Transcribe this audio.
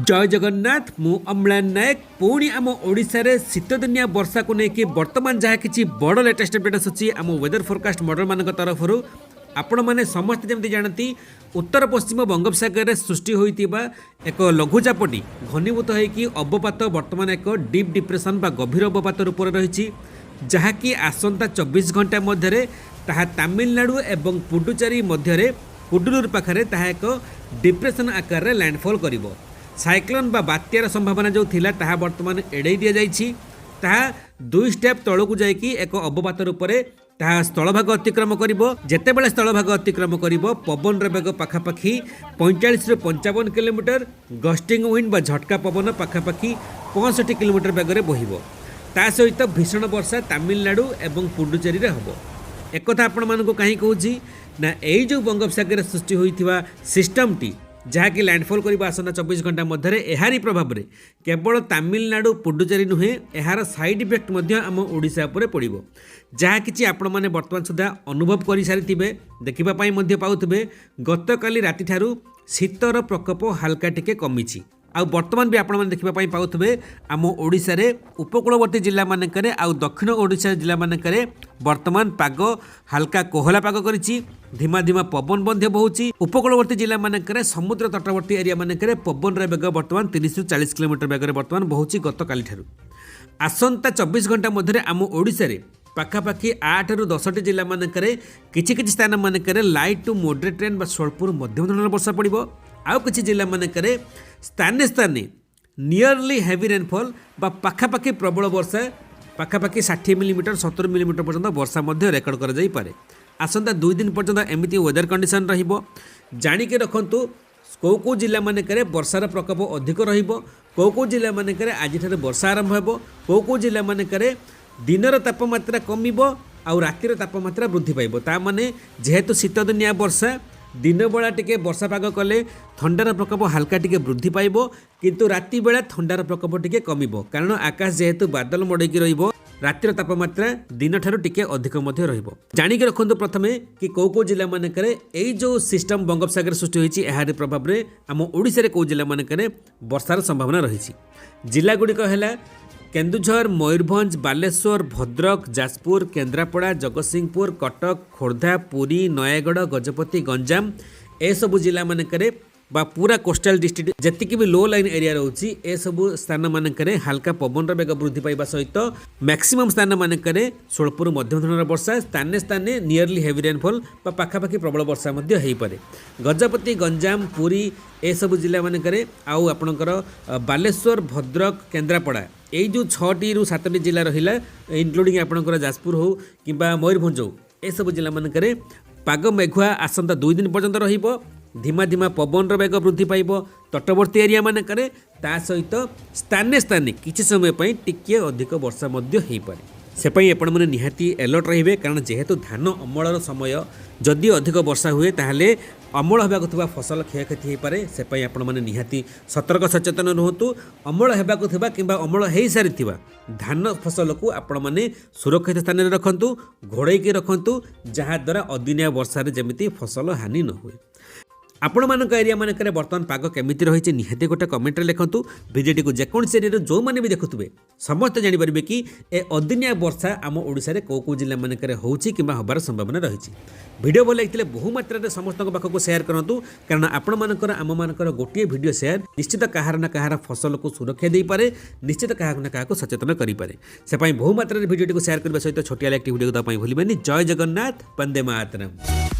जय जगन्नाथ मु अम्लान नायक पुणी आम ओडिशा रे शीतदिनिया वर्षा को लेकिन वर्तमान जहाँ किसी बड़ लेटेस्ट अपडेट आसूँ आम वेदर फोरकास्ट मॉडल मान तरफ आपण मैंने समस्त जमी जानती उत्तर पश्चिम बंगोपसागर सृष्टि होता एक लघुचापटी घनीभूत होगी अवपात वर्तमान एक डीप डिप्रेशन बा गभीर अवपात रूप रही जहाँकि आसंता 24 घंटा मध्य तमिलनाडु एवं पुडुचेरी मध्य पुडुलूर पाखे एक डिप्रेशन आकार रे लैंडफॉल करिवो। साइक्लोन बा बात्यार संभावना जो थिला ताहा वर्तमान एड़े दि जाइछि। ताहा 2 स्टेप तळकु जाइकि एक अवपात रूप रे ताहा स्थलभाग अतिक्रम करिवो। जेतेबेले स्थलभाग अतिक्रम करिवो पवन रे बेग पाखापाखी 45 ରୁ 55 किलोमीटर, गस्टिंग विंड बा झटका पवन पाखापाखी 65 किलोमीटर बेगरे बहिबो। ता सहित भीषण वर्षा तमिलनाडु एवं पुडुचेरी रे हबो। एक कथा आपण मानको काहे कहूछि ना एई जो बंगोपसागर सृष्टि होइथिबा सिस्टमटी जहाँकि लैंडफॉल करबा आसना 24 घंटा मध्य एहारी प्रभाव में केवल तमिलनाडु पुडुचेरी नुहे यार साइड इफेक्ट मध्य आम ओडिशा उपरे पड़िबो। जहाँ किछि आपण माने वर्तमान सुधा अनुभव कर सारिथिबे देखिबा पई मध्य पाउथिबे गतकाली राति ठारू शीतर प्रकोप हल्का टिके कमिछि। आ वर्तमान भी आपण देखा पाउथे आम ओडिशा रे उपकूलवर्ती जिला मानकरे आ दक्षिण ओडिशा जिला मानकरे वर्तमान पाग हल्का कोहला पाग करिछि। धीमा धीमा पवन बंध्य बहुची। उपकूलवर्ती जिला मानकरे समुद्र तटवर्ती एरिया मानकरे पवन रे बेग वर्तमान 30 ରୁ 40 किलोमीटर बेगर वर्तमान बहुची गतकाली ठारू। आसंता 24 घंटा मध्य आम ओडिशा रे पाखापाखी 8 ରୁ 10ଟି जिला मानकरे किछि स्थान मानकरे लाइट टू मॉडरेट रेन बा स्वल्परू मध्यम धरणर वर्षा पड़िबो। आउ किछि जिला मानकरे स्थाने स्थाने नियरली हेवी रेनफॉल बा पाखापाखी प्रबल वर्षा पाखापाखी 60 मिलीमीटर 70 मिलीमीटर पर्यंत वर्षा मध्य रेकर्ड करा जाई पारे। आसंता 2 दिन पर्यंत एमिति वेदर कंडीशन रहिबो। जानिके रखंतु को जिला मानकरे वर्षार प्रकोप अधिक रहिबो, को जिला मानकरे आज ठारे वर्षा आरंभ हेबो, को जिला मानकरे दिनर तापमात्रा कमिबो आउ रातिर तापमात्रा वृद्धि पाइबो। ता माने जेहेतु शीत दिनिया वर्षा दिन बेला टिके वर्षा पाग कले ठंडार प्रकोप हल्का टिके वृद्धि पाइबो, किंतु राति बेला ठंडार प्रकोप टिके कमिबो। कारण आकाश जेहेतु बादल मड़ेकी रहिबो रातिर तापमात्रा दिन ठारू टिके अधिक मध्य रहिबो। जानिके रखंतु प्रथमे कि को जिला मानकरे एई जो सिस्टम बंगोपसागर सृष्टि होईछि एहार प्रभाव रे आम ओडिशा रे को जिला मानकरे वर्षार संभावना रहिछि। जिला गुड़िक हैला केन्दुझर, मयूरभंज, बालेश्वर, भद्रक, जाजपुर, केन्द्रापड़ा, जगतसिंहपुर, कटक, खोर्धा, पुरी, नयागढ़, गजपति, गंजाम ए सबु जिला मानकरे बा पूरा कोस्टाल डिस्ट्रिक्ट जतिकि भी लो लाइन एरिया रोची ए सबु स्थान मानकरे हल्का पवन बेग वृद्धि पाइबा सहित मैक्सिमम स्थान मानकरे स्वल्परू मध्यम धरणर वर्षा स्थाने स्थाने नियरली हेवी रेनफॉल बा पाखापाखि प्रबल वर्षा मध्य हेई पारे। गजपति, गंजाम, पुरी ए सबु जिला मानकरे आउ आपणकर बालेश्वर, भद्रक, केन्द्रापड़ा यही जो 6ଟି ରୁ 7ଟି जिला रहिला इनक्लूडिंग आपणकर जाजपुर हो किंबा मयूरभंज हो ए सब जिला मानकरे पाग मेघुआ आसंता 2 दिन पर्यंत रहिबो। धीमा धीमा पवन बेग वृद्धि पाइबो तटवर्ती एरिया मानकरे ता सहित स्थाने स्थाने किछि समय पई टिके अधिक वर्षा मध्य हेई पारे। से पई आपण माने निहाती अलर्ट रहिबे कारण जेहेतु धान अमलर समय जदि अधिक वर्षा हुए ताहले अमल होबाक थिबा फसल क्षयक्षति हो पारे। से पई आपण माने निहाती सतर्क सचेतन रहतु। अमल होबाक थिबा किंबा अमल हेई सारिथिबा धान फसल को आपण माने सुरक्षित स्थान रे रखंतु, घोड़े के रखंतु जहा द्वारा अदिनिया वर्षा रे जेमिति फसल हानि न हुए। आपण मानक एरिया मानकरे वर्तमान पाग केमिति रहिछि निहाती गोटे कमेंट रे लिखंतु। वीडियोटी को जेकोनसी एरिया जो माने भी देखुथुबे समस्त जानि परिबे कि ए अदिनिया वर्षा आम ओडिसा रे को जिला मानकरे होउछि किबा हबार संभावना रहिछि। वीडियो भल लागथिले बहु मात्रा रे समस्त पाखक शेयर करंतु कारण आपण मानकर आम मानकर गोटे वीडियो शेयर निश्चित कहार ना कहार फसल को सुरक्षा दे पारे, निश्चित कहार ना कहार को सचेतन करि पारे। से पई बहु मात्रा रे वीडियोटी को शेयर करबा सहित छोटिया लाइक वीडियो को ता पई भूलिबेनी। जय जगन्नाथ, वंदे मातरम।